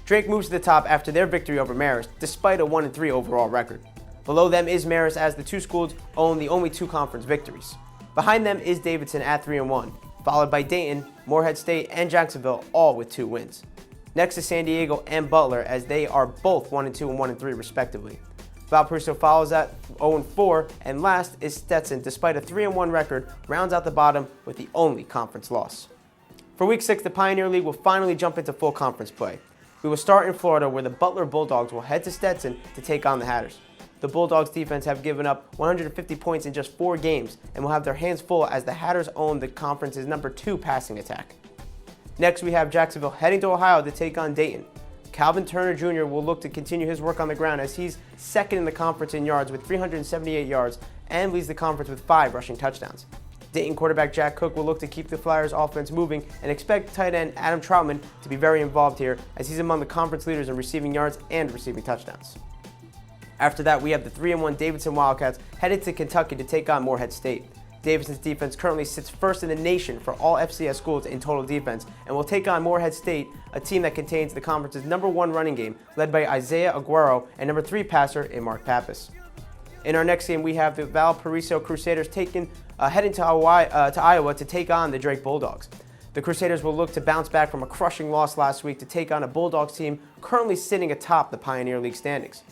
Drake moves to the top after their victory over Marist, despite a 1-3 overall record. Below them is Marist as the 2 schools own the only 2 conference victories. Behind them is Davidson at 3-1, followed by Dayton, Morehead State, and Jacksonville, all with 2 wins. Next is San Diego and Butler as they are both 1-2 and 1-3 respectively. Valparaiso follows at 0-4, and last is Stetson, despite a 3-1 record, rounds out the bottom with the only conference loss. For Week 6, the Pioneer League will finally jump into full conference play. We will start in Florida where the Butler Bulldogs will head to Stetson to take on the Hatters. The Bulldogs defense have given up 150 points in just 4 games and will have their hands full as the Hatters own the conference's number 2 passing attack. Next, we have Jacksonville heading to Ohio to take on Dayton. Calvin Turner Jr. will look to continue his work on the ground as he's second in the conference in yards with 378 yards and leads the conference with 5 rushing touchdowns. Dayton quarterback Jack Cook will look to keep the Flyers' offense moving and expect tight end Adam Troutman to be very involved here as he's among the conference leaders in receiving yards and receiving touchdowns. After that, we have the 3-1 Davidson Wildcats headed to Kentucky to take on Morehead State. Davidson's defense currently sits first in the nation for all FCS schools in total defense and will take on Morehead State, a team that contains the conference's #1 running game, led by Isaiah Aguero and #3 passer in Mark Pappas. In our next game, we have the Valparaiso Crusaders heading to Iowa to take on the Drake Bulldogs. The Crusaders will look to bounce back from a crushing loss last week to take on a Bulldogs team currently sitting atop the Pioneer League standings.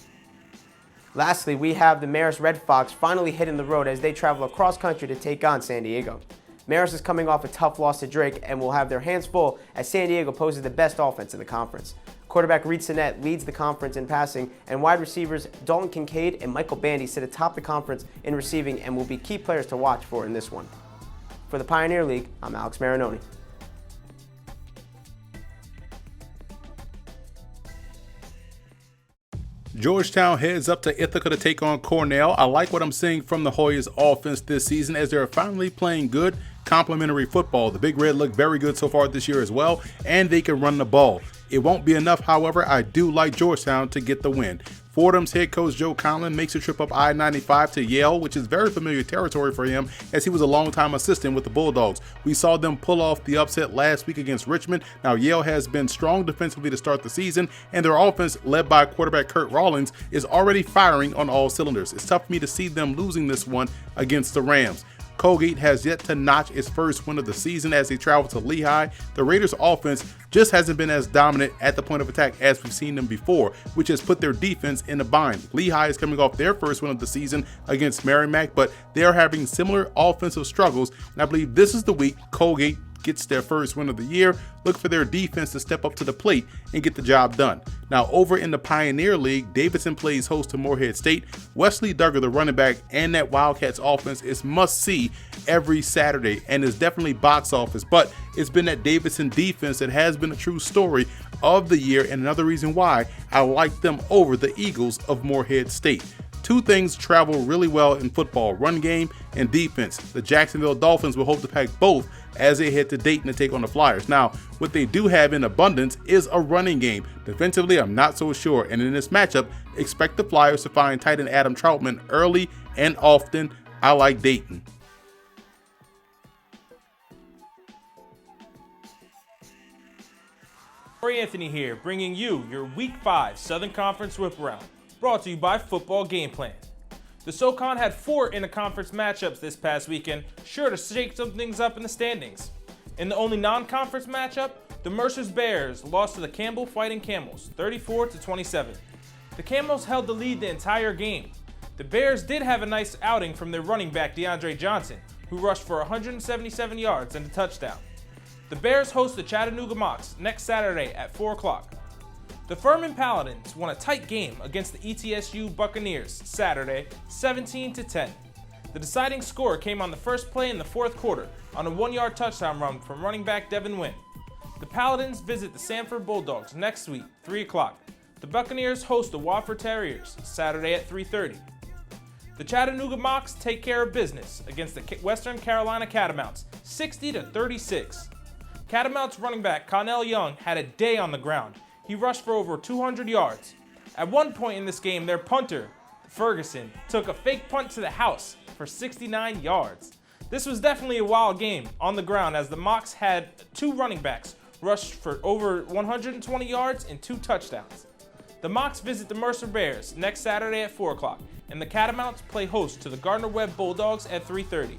Lastly, we have the Marist Red Fox finally hitting the road as they travel across country to take on San Diego. Marist is coming off a tough loss to Drake and will have their hands full as San Diego poses the best offense in the conference. Quarterback Reed Sinnett leads the conference in passing, and wide receivers Dalton Kincaid and Michael Bandy sit atop the conference in receiving and will be key players to watch for in this one. For the Pioneer League, I'm Alex Marinoni. Georgetown heads up to Ithaca to take on Cornell. I like what I'm seeing from the Hoyas offense this season as they're finally playing good, complementary football. The Big Red look very good so far this year as well, and they can run the ball. It won't be enough, however. I do like Georgetown to get the win. Fordham's head coach Joe Conlon makes a trip up I-95 to Yale, which is very familiar territory for him as he was a longtime assistant with the Bulldogs. We saw them pull off the upset last week against Richmond. Now, Yale has been strong defensively to start the season, and their offense, led by quarterback Kurt Rawlings, is already firing on all cylinders. It's tough for me to see them losing this one against the Rams. Colgate has yet to notch its first win of the season as they travel to Lehigh. The Raiders' offense just hasn't been as dominant at the point of attack as we've seen them before, which has put their defense in a bind. Lehigh is coming off their first win of the season against Merrimack, but they are having similar offensive struggles, and I believe this is the week Colgate gets their first win of the year. Look for their defense to step up to the plate and get the job done. Now, over in the Pioneer League, Davidson plays host to Morehead State. Wesley Duggar, the running back, and that Wildcats offense is must-see every Saturday and is definitely box office, but it's been that Davidson defense that has been a true story of the year and another reason why I like them over the Eagles of Morehead State. Two things travel really well in football, run game and defense. The Jacksonville Dolphins will hope to pack both as they head to Dayton to take on the Flyers. Now, what they do have in abundance is a running game. Defensively, I'm not so sure, and in this matchup, expect the Flyers to find tight end Adam Troutman early and often. I like Dayton. Corey Anthony here, bringing you your Week 5 Southern Conference Whiparound, brought to you by Football Gameplan. The SoCon had 4 interconference matchups this past weekend, sure to shake some things up in the standings. In the only non-conference matchup, the Mercer's Bears lost to the Campbell Fighting Camels, 34-27. The Camels held the lead the entire game. The Bears did have a nice outing from their running back DeAndre Johnson, who rushed for 177 yards and a touchdown. The Bears host the Chattanooga Mocs next Saturday at 4 o'clock. The Furman Paladins won a tight game against the ETSU Buccaneers Saturday, 17-10. The deciding score came on the first play in the fourth quarter on a 1-yard touchdown run from running back Devin Wynn. The Paladins visit the Sanford Bulldogs next week, 3 o'clock. The Buccaneers host the Wofford Terriers Saturday at 3:30. The Chattanooga Mocs take care of business against the Western Carolina Catamounts, 60-36. Catamounts running back Connell Young had a day on the ground. He rushed for over 200 yards. At one point in this game, their punter, Ferguson, took a fake punt to the house for 69 yards. This was definitely a wild game on the ground as the Mocs had 2 running backs rush for over 120 yards and 2 touchdowns. The Mocs visit the Mercer Bears next Saturday at 4 o'clock, and the Catamounts play host to the Gardner-Webb Bulldogs at 3:30.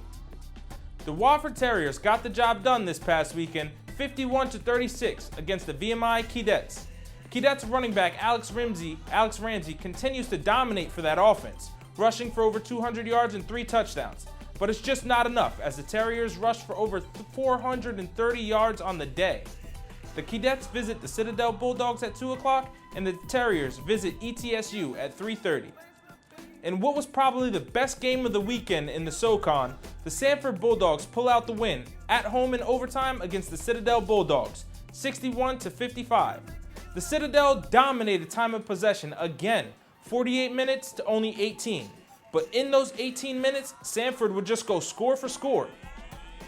The Wofford Terriers got the job done this past weekend, 51-36 against the VMI Keydets. Keydets running back Alex Ramsey continues to dominate for that offense, rushing for over 200 yards and 3 touchdowns. But it's just not enough as the Terriers rushed for over 430 yards on the day. The Keydets visit the Citadel Bulldogs at 2 o'clock, and the Terriers visit ETSU at 3:30. In what was probably the best game of the weekend in the SoCon, the Sanford Bulldogs pull out the win at home in overtime against the Citadel Bulldogs, 61-55. The Citadel dominated time of possession again, 48 minutes to only 18. But in those 18 minutes, Sanford would just go score for score.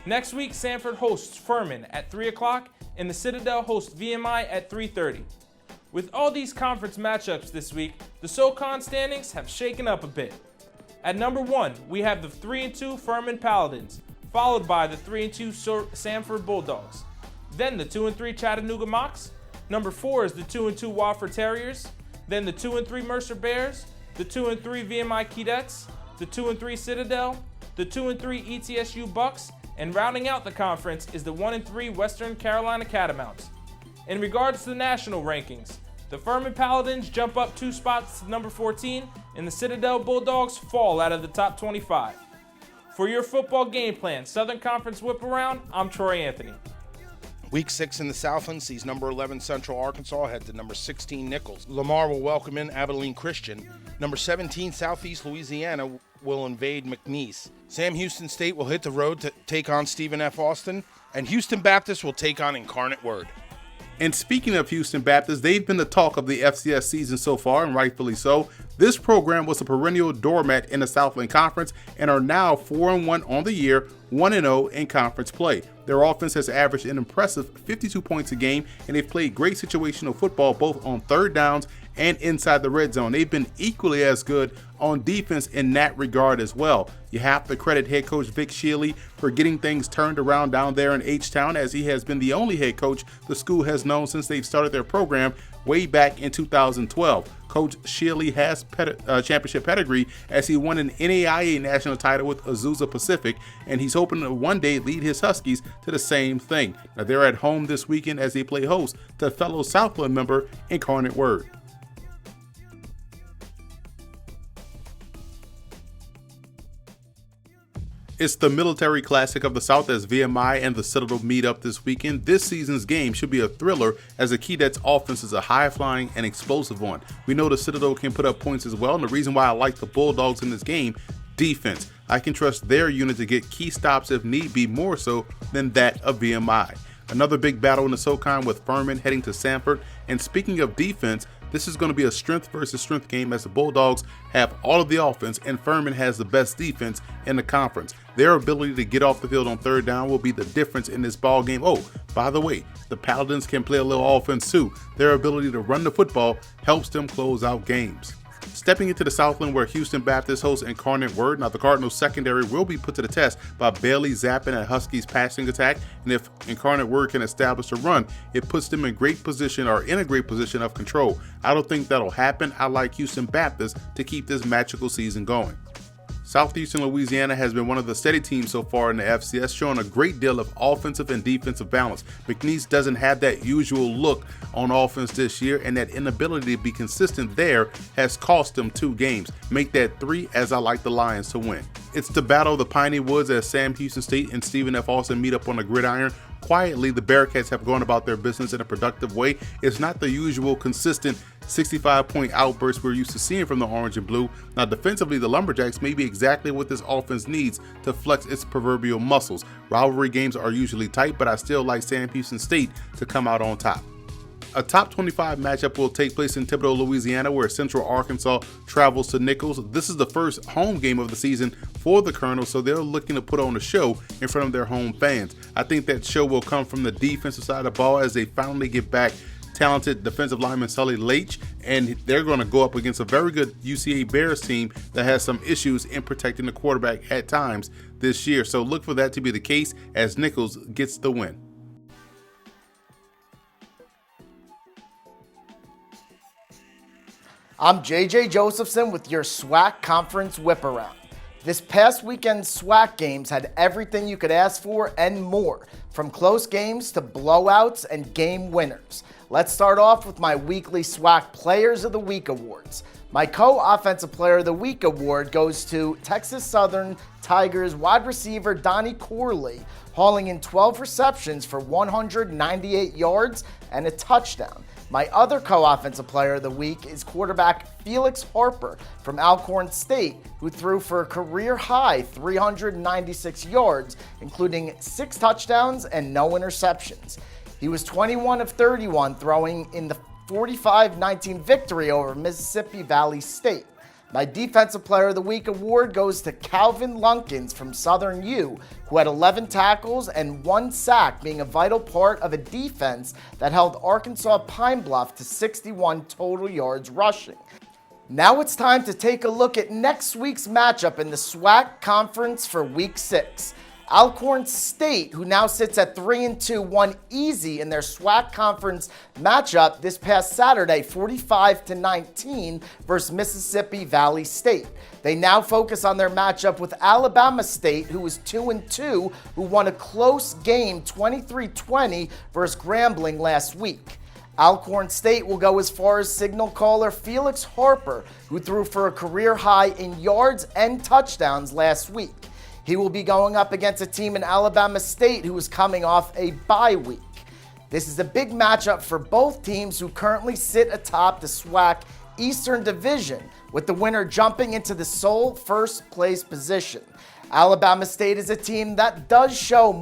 Next week, Sanford hosts Furman at 3 o'clock, and the Citadel hosts VMI at 3:30. With all these conference matchups this week, the SoCon standings have shaken up a bit. At number 1, we have the 3-2 Furman Paladins, followed by the 3-2 Samford Bulldogs. Then the 2-3 Chattanooga Mocs. Number 4 is the 2-2 Wofford Terriers. Then the 2-3 Mercer Bears, the 2-3 VMI Keydets, the 2-3 Citadel, the 2-3 ETSU Bucks, and rounding out the conference is the 1-3 Western Carolina Catamounts. In regards to the national rankings, the Furman Paladins jump up 2 spots to number 14, and the Citadel Bulldogs fall out of the top 25. For your football game plan, Southern Conference Whiparound, I'm Troy Anthony. Week 6 in the Southland sees number 11 Central Arkansas head to number 16 Nichols. Lamar will welcome in Abilene Christian. Number 17 Southeast Louisiana will invade McNeese. Sam Houston State will hit the road to take on Stephen F. Austin. And Houston Baptist will take on Incarnate Word. And speaking of Houston Baptist, they've been the talk of the FCS season so far, and rightfully so. This program was a perennial doormat in the Southland Conference and are now 4-1 on the year, 1-0 in conference play. Their offense has averaged an impressive 52 points a game, and they've played great situational football both on third downs and inside the red zone. They've been equally as good on defense in that regard as well. You have to credit head coach Vic Shealy for getting things turned around down there in H-Town, as he has been the only head coach the school has known since they've started their program way back in 2012. Coach Shealy has championship pedigree, as he won an NAIA national title with Azusa Pacific, and he's hoping to one day lead his Huskies to the same thing. Now, they're at home this weekend as they play host to fellow Southland member Incarnate Word. It's the Military Classic of the South as VMI and the Citadel meet up this weekend. This season's game should be a thriller, as the Keydets offense is a high-flying and explosive one. We know the Citadel can put up points as well, and the reason why I like the Bulldogs in this game, defense. I can trust their unit to get key stops if need be, more so than that of VMI. Another big battle in the SoCon with Furman heading to Samford. And speaking of defense, this is going to be a strength versus strength game, as the Bulldogs have all of the offense and Furman has the best defense in the conference. Their ability to get off the field on third down will be the difference in this ball game. Oh, by the way, the Paladins can play a little offense too. Their ability to run the football helps them close out games. Stepping into the Southland, where Houston Baptist hosts Incarnate Word. Now, the Cardinals secondary will be put to the test by Bailey Zappin at Huskies passing attack, and if Incarnate Word can establish a run, it puts them in a great position of control. I don't think that'll happen. I like Houston Baptist to keep this magical season going. Southeastern Louisiana has been one of the steady teams so far in the FCS, showing a great deal of offensive and defensive balance. McNeese doesn't have that usual look on offense this year, and that inability to be consistent there has cost them 2 games. Make that 3, as I like the Lions to win. It's the battle of the Piney Woods as Sam Houston State and Stephen F. Austin meet up on the gridiron. Quietly, the Bearcats have gone about their business in a productive way. It's not the usual consistent 65-point outburst we're used to seeing from the Orange and Blue. Now, defensively, the Lumberjacks may be exactly what this offense needs to flex its proverbial muscles. Rivalry games are usually tight, but I still like Sam Houston State to come out on top. A top 25 matchup will take place in Thibodaux, Louisiana, where Central Arkansas travels to Nichols. This is the first home game of the season for the Colonels, so they're looking to put on a show in front of their home fans. I think that show will come from the defensive side of the ball as they finally get back talented defensive lineman Sully Leach, and they're going to go up against a very good UCA Bears team that has some issues in protecting the quarterback at times this year. So look for that to be the case as Nichols gets the win. I'm JJ Josephson with your SWAC Conference Whiparound. This past weekend's SWAC games had everything you could ask for and more, from close games to blowouts and game winners. Let's start off with my weekly SWAC Players of the Week awards. My co-offensive player of the week award goes to Texas Southern Tigers wide receiver Donnie Corley, hauling in 12 receptions for 198 yards and a touchdown. My other co-offensive player of the week is quarterback Felix Harper from Alcorn State, who threw for a career-high 396 yards, including 6 touchdowns and no interceptions. He was 21 of 31 throwing in the 45-19 victory over Mississippi Valley State. My Defensive Player of the Week award goes to Calvin Lunkins from Southern U, who had 11 tackles and 1 sack, being a vital part of a defense that held Arkansas Pine Bluff to 61 total yards rushing. Now it's time to take a look at next week's matchup in the SWAC Conference for Week 6. Alcorn State, who now sits at 3-2, won easy in their SWAC Conference matchup this past Saturday, 45-19 versus Mississippi Valley State. They now focus on their matchup with Alabama State, who is 2-2, who won a close game 23-20 versus Grambling last week. Alcorn State will go as far as signal caller Felix Harper, who threw for a career high in yards and touchdowns last week. He will be going up against a team in Alabama State who is coming off a bye week. This is a big matchup for both teams who currently sit atop the SWAC Eastern Division, with the winner jumping into the sole first place position. Alabama State is a team that doesn't show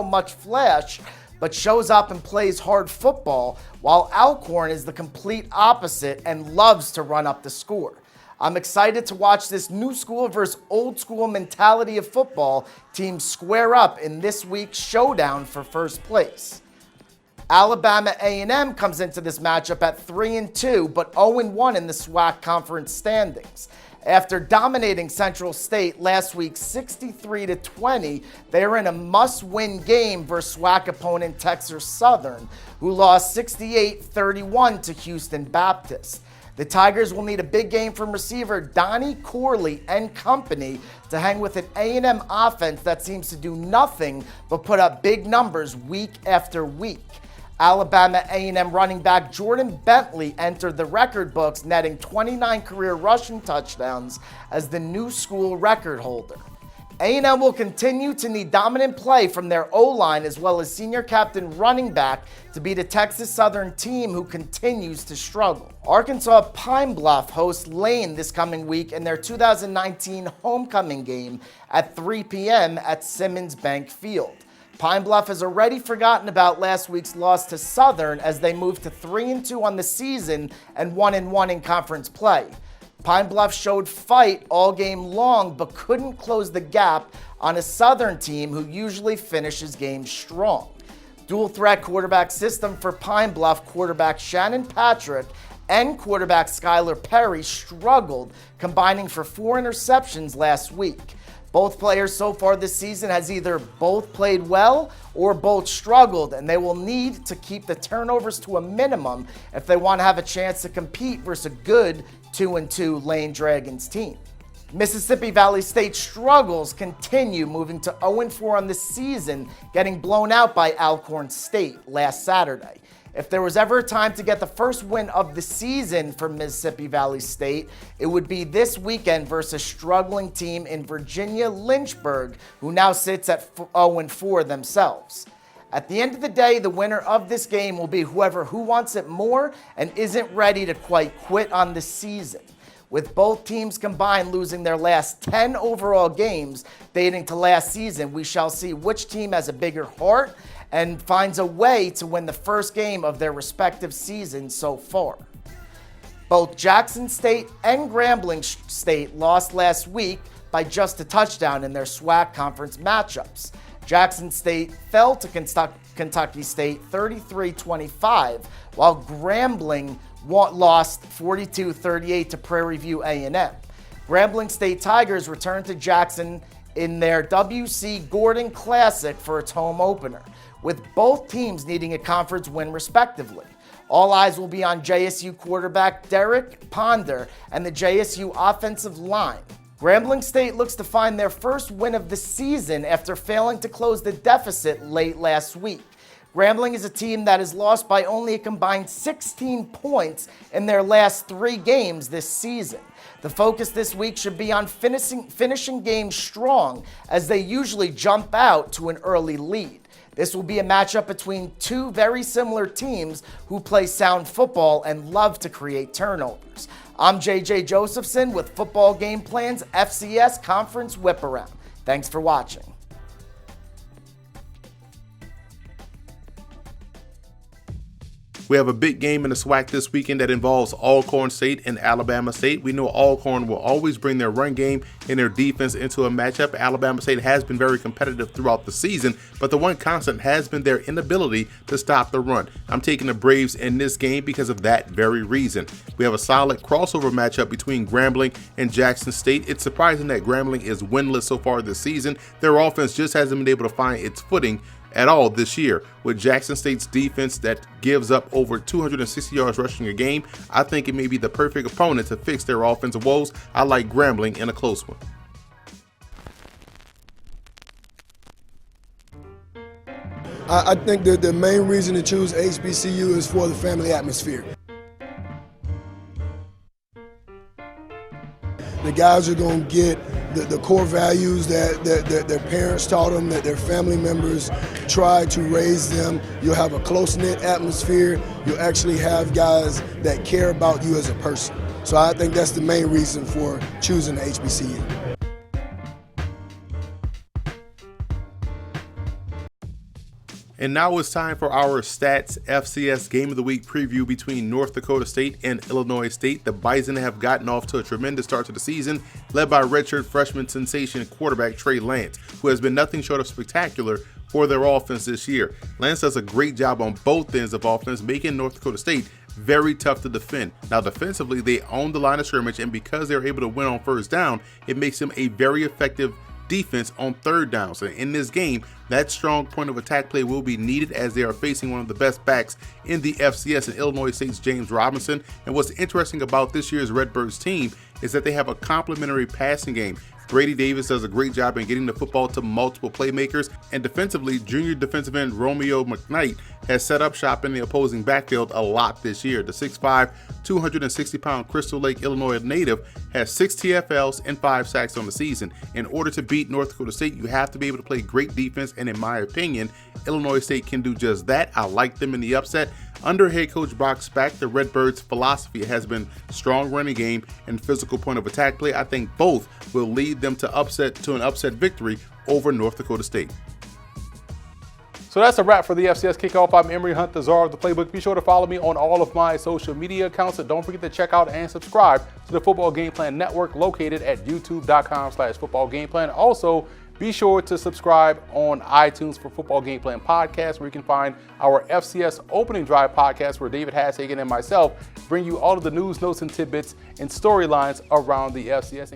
much flash, but shows up and plays hard football, while Alcorn is the complete opposite and loves to run up the score. I'm excited to watch this new school versus old school mentality of football teams square up in this week's showdown for first place. Alabama A&M comes into this matchup at 3-2, but 0-1 in the SWAC Conference standings. After dominating Central State last week 63-20, they are in a must-win game versus SWAC opponent Texas Southern, who lost 68-31 to Houston Baptist. The Tigers will need a big game from receiver Donnie Corley and company to hang with an A&M offense that seems to do nothing but put up big numbers week after week. Alabama A&M running back Jordan Bentley entered the record books, netting 29 career rushing touchdowns as the new school record holder. A&M will continue to need dominant play from their O-line as well as senior captain running back to beat a Texas Southern team who continues to struggle. Arkansas Pine Bluff hosts Lane this coming week in their 2019 homecoming game at 3 p.m. at Simmons Bank Field. Pine Bluff has already forgotten about last week's loss to Southern as they moved to 3-2 on the season and 1-1 in conference play. Pine Bluff showed fight all game long but couldn't close the gap on a Southern team who usually finishes games strong. Dual threat quarterback system for Pine Bluff quarterback Shannon Patriot and quarterback Skylar Perry struggled, combining for 4 interceptions last week. Both players so far this season has either both played well or both struggled, and they will need to keep the turnovers to a minimum if they want to have a chance to compete versus a good 2-2 Lane Dragons team. Mississippi Valley State struggles continue, moving to 0-4 on the season, getting blown out by Alcorn State last Saturday. If there was ever a time to get the first win of the season for Mississippi Valley State, it would be this weekend versus a struggling team in Virginia Lynchburg, who now sits at 0-4 themselves. At the end of the day, the winner of this game will be whoever who wants it more and isn't ready to quite quit on the season. With both teams combined losing their last 10 overall games dating to last season, we shall see which team has a bigger heart and finds a way to win the first game of their respective seasons so far. Both Jackson State and Grambling State lost last week by just a touchdown in their SWAC conference matchups. Jackson State fell to Kentucky State 33-25, while Grambling lost 42-38 to Prairie View A&M. Grambling State Tigers returned to Jackson in their W.C. Gordon Classic for its home opener, with both teams needing a conference win respectively. All eyes will be on JSU quarterback Derek Ponder and the JSU offensive line. Grambling State looks to find their first win of the season after failing to close the deficit late last week. Grambling is a team that has lost by only a combined 16 points in their last 3 games this season. The focus this week should be on finishing games strong, as they usually jump out to an early lead. This will be a matchup between two very similar teams who play sound football and love to create turnovers. I'm JJ Josephson with Football Game Plan's FCS Conference Whiparound. Thanks for watching. We have a big game in the SWAC this weekend that involves Alcorn State and Alabama State. We know Alcorn will always bring their run game in their defense into a matchup. Alabama State has been very competitive throughout the season, but the one constant has been their inability to stop the run. I'm taking the Braves in this game because of that very reason. We have a solid crossover matchup between Grambling and Jackson State. It's surprising that Grambling is winless so far this season. Their offense just hasn't been able to find its footing at all this year. With Jackson State's defense that gives up over 260 yards rushing a game, I think it may be the perfect opponent to fix their offensive woes. I like Grambling in a close one. I think that the main reason to choose HBCU is for the family atmosphere. The guys are going to get the core values that their parents taught them, that their family members tried to raise them. You'll have a close-knit atmosphere. You'll actually have guys that care about you as a person. So I think that's the main reason for choosing the HBCU. And now it's time for our Stats FCS Game of the Week preview between North Dakota State and Illinois State. The Bison have gotten off to a tremendous start to the season, led by redshirt freshman sensation quarterback Trey Lance, who has been nothing short of spectacular for their offense this year. Lance does a great job on both ends of offense, making North Dakota State very tough to defend. Now defensively, they own the line of scrimmage, and because they're able to win on first down, it makes them a very effective defense on third down. So in this game, that strong point of attack play will be needed as they are facing one of the best backs in the FCS in Illinois State's James Robinson. And what's interesting about this year's Redbirds team is that they have a complementary passing game. Brady Davis does a great job in getting the football to multiple playmakers, and defensively, junior defensive end Romeo McKnight has set up shop in the opposing backfield a lot this year. The 6'5", 260-pound Crystal Lake, Illinois native has 6 TFLs and 5 sacks on the season. In order to beat North Dakota State, you have to be able to play great defense, and in my opinion, Illinois State can do just that. I like them in the upset. Under head coach Brock Spack, the Redbirds' philosophy has been strong running game and physical point of attack play. I think both will lead them to an upset victory over North Dakota State. So that's a wrap for the FCS Kickoff. I'm Emory Hunt, the czar of the playbook. Be sure to follow me on all of my social media accounts, and don't forget to check out and subscribe to the Football Game Plan Network located at youtube.com/footballgameplan. Also, be sure to subscribe on iTunes for Football Game Plan Podcast, where you can find our FCS Opening Drive podcast, where David Hassagen and myself bring you all of the news, notes, and tidbits and storylines around the FCS.